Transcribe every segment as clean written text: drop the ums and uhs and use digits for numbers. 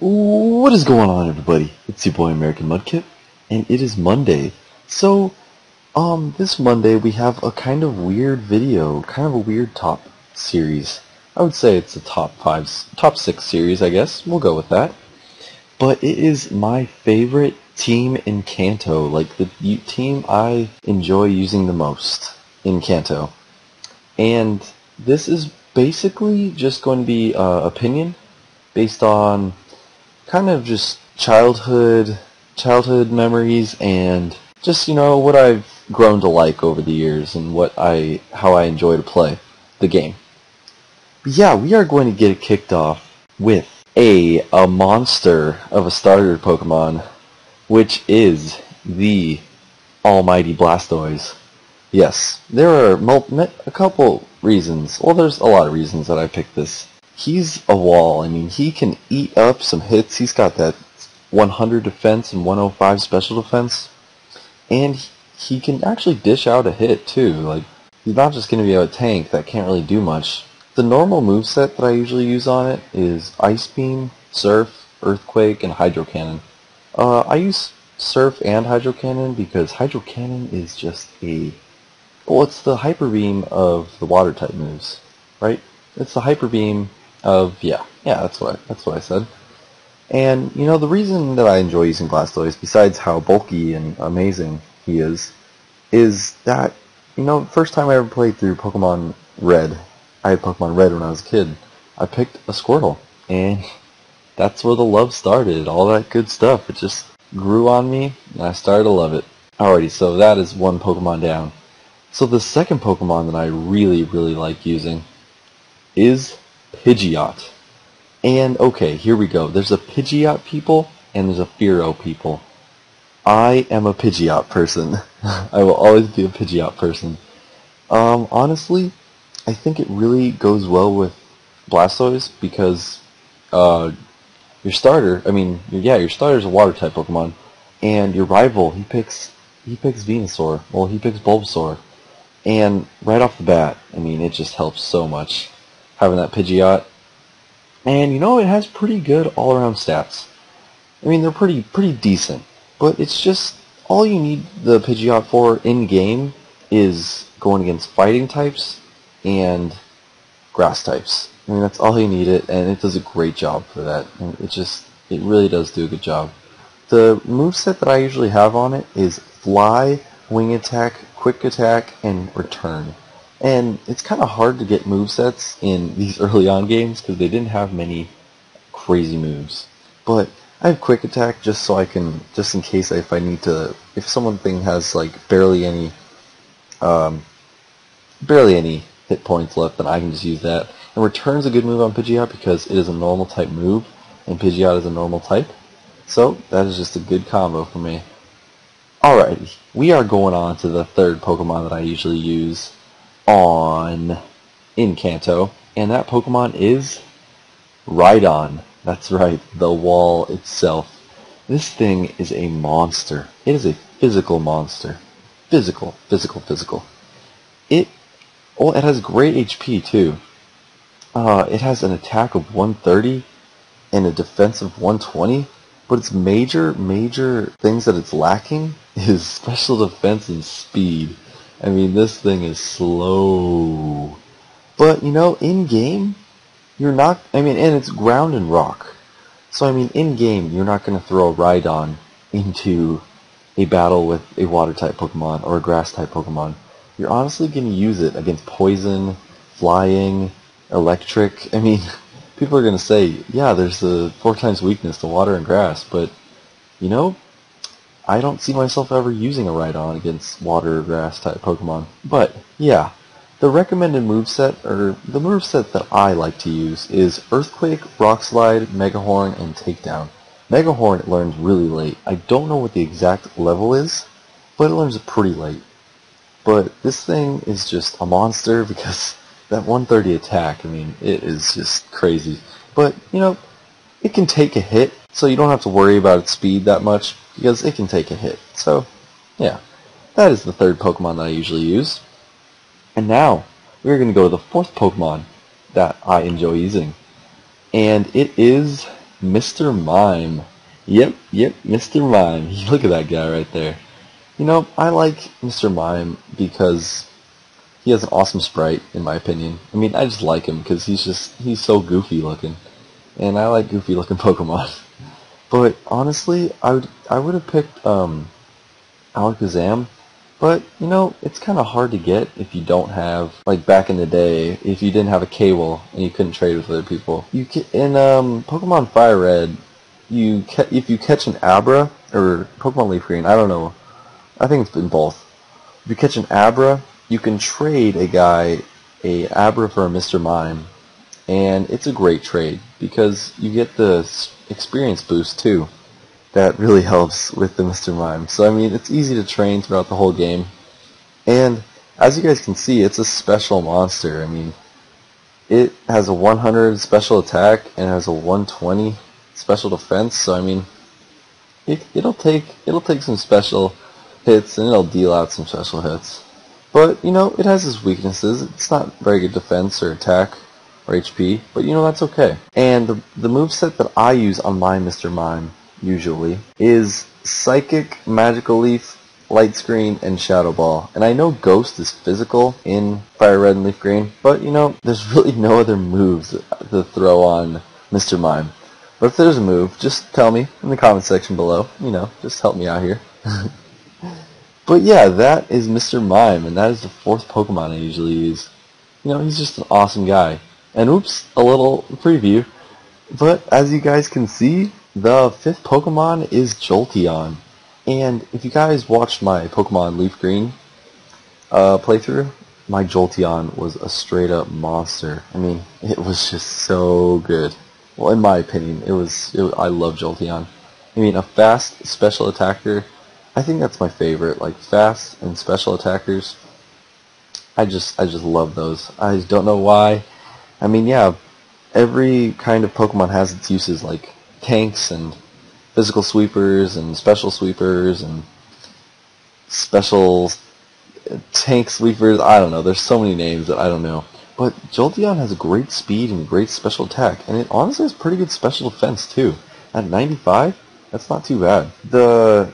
What is going on, everybody? It's your boy American Mudkip, and it is Monday. So, this Monday we have a kind of weird video, kind of a weird top series. I would say it's a top 6 series, I guess. We'll go with that. But it is my favorite team in Kanto, like the team I enjoy using the most in Kanto. And this is basically just going to be opinion based on kind of just childhood memories and just, what I've grown to like over the years and how I enjoy to play the game. But yeah, we are going to get it kicked off with a monster of a starter Pokemon, which is the almighty Blastoise. Yes, there are a couple reasons. Well, there's a lot of reasons that I picked this. He's a wall. I mean, he can eat up some hits. He's got that 100 defense and 105 special defense. And he can actually dish out a hit, too. Like, he's not just going to be a tank that can't really do much. The normal moveset that I usually use on it is Ice Beam, Surf, Earthquake, and Hydro Cannon. I use Surf and Hydro Cannon because Hydro Cannon is just well, it's the Hyper Beam of the water type moves, right? It's the Hyper Beam of, yeah, that's what I said. And, the reason that I enjoy using Blastoise, besides how bulky and amazing he is that, first time I ever played through Pokemon Red, I had Pokemon Red when I was a kid, I picked a Squirtle, and that's where the love started, all that good stuff. It just grew on me, and I started to love it. Alrighty, so that is one Pokemon down. So the second Pokemon that I really, really like using is Pidgeot. And okay, here we go. There's a Pidgeot people and there's a Fearow people. I am a Pidgeot person. I will always be a Pidgeot person. Honestly, I think it really goes well with Blastoise because your starter is a water type Pokemon, and your rival he picks Venusaur. Well, he picks Bulbasaur. And right off the bat, I mean, it just helps so much having that Pidgeot. And it has pretty good all-around stats. I mean, they're pretty decent. But it's just, all you need the Pidgeot for in-game is going against fighting types and grass types. I mean, that's all you need it, and it does a great job for that. And it really does do a good job. The moveset that I usually have on it is Fly, Wing Attack, Quick Attack, and Return. And it's kind of hard to get movesets in these early on games because they didn't have many crazy moves. But I have Quick Attack just so I can, just in case if something has like barely any hit points left, then I can just use that. And Return's a good move on Pidgeot because it is a normal type move, and Pidgeot is a normal type. So that is just a good combo for me. Alrighty, we are going on to the third Pokemon that I usually use in Kanto, and that Pokemon is Rhydon. That's right, the wall itself. This thing is a monster. It is a physical monster. Physical. It has great HP too. It has an attack of 130 and a defense of 120. But its major things that it's lacking is special defense and speed. I mean, this thing is slow. But, in-game, you're not, and it's ground and rock. So, in-game, you're not going to throw a Rhydon into a battle with a water-type Pokemon or a grass-type Pokemon. You're honestly going to use it against poison, flying, electric. People are going to say, yeah, there's a 4 times weakness to water and grass, but, I don't see myself ever using a Rhydon against water or grass type Pokemon. But, yeah, the recommended moveset, or the moveset that I like to use, is Earthquake, Rock Slide, Mega Horn, and Takedown. Mega Horn it learns really late. I don't know what the exact level is, but it learns it pretty late. But this thing is just a monster because that 130 attack, it is just crazy. But, it can take a hit, so you don't have to worry about its speed that much, because it can take a hit. So, yeah, that is the third Pokemon that I usually use. And now, we're going to go to the fourth Pokemon that I enjoy using. And it is Mr. Mime. Yep, Mr. Mime. Look at that guy right there. You know, I like Mr. Mime because he has an awesome sprite, in my opinion. I mean, I just like him because he's so goofy looking. And I like goofy looking Pokemon. But honestly, I would have picked Alakazam. But, you know, it's kind of hard to get if you don't have, like back in the day, if you didn't have a K-Wall and you couldn't trade with other people. In Pokemon Fire Red, if you catch an Abra, or Pokemon Leaf Green, I don't know, I think it's been both. If you catch an Abra, you can trade a Abra for a Mr. Mime, and it's a great trade, because you get the experience boost too. That really helps with the Mr. Mime. So, I mean, it's easy to train throughout the whole game. And, as you guys can see, it's a special monster. I mean, it has a 100 special attack and has a 120 special defense. So, I mean, it'll take some special hits and it'll deal out some special hits. But, you know, it has its weaknesses. It's not very good defense or attack or HP, but, you know, that's okay. And the moveset that I use on my Mr. Mime usually is Psychic, Magical Leaf, Light Screen, and Shadow Ball. And I know Ghost is physical in Fire Red and Leaf Green, but you know, there's really no other moves to throw on Mr. Mime. But if there's a move, just tell me in the comment section below. You know, just help me out here. But yeah, that is Mr. Mime, and that is the 4th Pokemon I usually use. You know, he's just an awesome guy. And oops, a little preview. But as you guys can see, the 5th Pokemon is Jolteon. And if you guys watched my Pokemon Leaf Green playthrough, my Jolteon was a straight up monster. I mean, it was just so good. Well, in my opinion, I love Jolteon. I mean, a fast special attacker, I think that's my favorite. Like, fast and special attackers, I just love those. I just don't know why. I mean, yeah, every kind of Pokemon has its uses, like tanks and physical sweepers and special sweepers and special tank sweepers. I don't know. There's so many names that I don't know. But Jolteon has a great speed and great special attack, and it honestly has pretty good special defense too. At 95, that's not too bad. The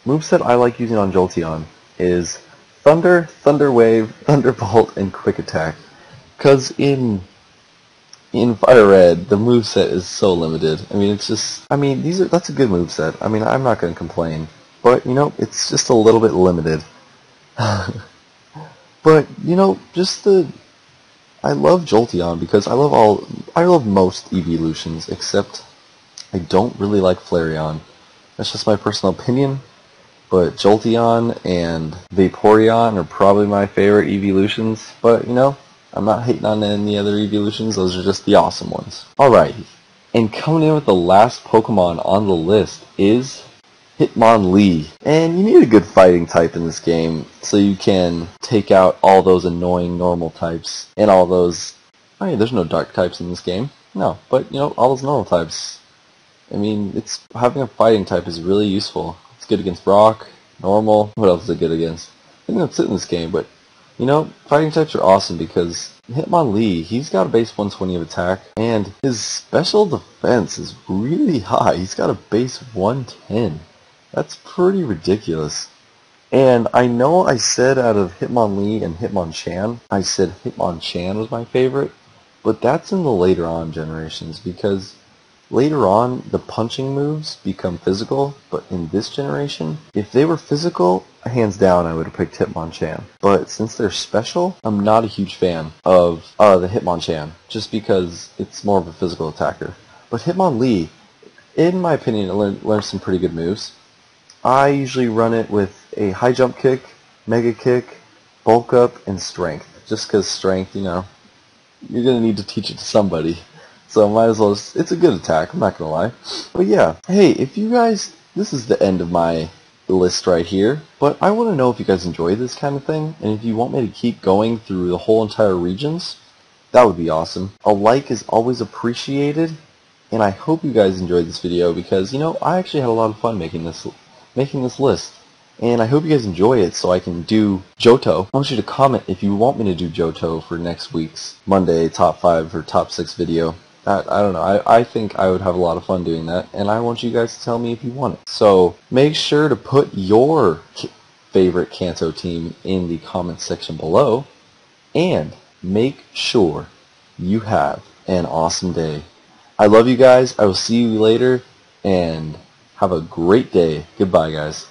moveset I like using on Jolteon is Thunder, Thunder Wave, Thunderbolt, and Quick Attack. Because in Fire Red, the moveset is so limited. I mean, that's a good moveset. I mean, I'm not going to complain. But, you know, it's just a little bit limited. But, you know, I love Jolteon because I love most evolutions, except I don't really like Flareon. That's just my personal opinion. But Jolteon and Vaporeon are probably my favorite evolutions. But, you know, I'm not hating on any other evolutions, those are just the awesome ones. Alright, and coming in with the last Pokemon on the list is Hitmonlee. And you need a good fighting type in this game so you can take out all those annoying normal types and all those... I mean, there's no dark types in this game. No, but you know, all those normal types. I mean, having a fighting type is really useful. It's good against rock, normal, what else is it good against? I think that's it in this game, but you know, fighting types are awesome because Hitmonlee, he's got a base 120 of attack, and his special defense is really high. He's got a base 110. That's pretty ridiculous. And I know I said out of Hitmonlee and Hitmonchan, I said Hitmonchan was my favorite, but that's in the later on generations, because later on, the punching moves become physical, but in this generation, if they were physical, hands down I would have picked Hitmonchan. But since they're special, I'm not a huge fan of the Hitmonchan, just because it's more of a physical attacker. But Hitmonlee, in my opinion, it learns some pretty good moves. I usually run it with a high jump kick, mega kick, bulk up, and strength. Just because strength, you know, you're going to need to teach it to somebody. So might as well it's a good attack, I'm not going to lie. But yeah, hey, if you guys, this is the end of my list right here, but I want to know if you guys enjoy this kind of thing, and if you want me to keep going through the whole entire regions, that would be awesome. A like is always appreciated, and I hope you guys enjoyed this video, because, you know, I actually had a lot of fun making this list. And I hope you guys enjoy it so I can do Johto. I want you to comment if you want me to do Johto for next week's Monday top 5 or top 6 video. I don't know. I think I would have a lot of fun doing that, and I want you guys to tell me if you want it. So make sure to put your favorite Kanto team in the comments section below, and make sure you have an awesome day. I love you guys. I will see you later, and have a great day. Goodbye, guys.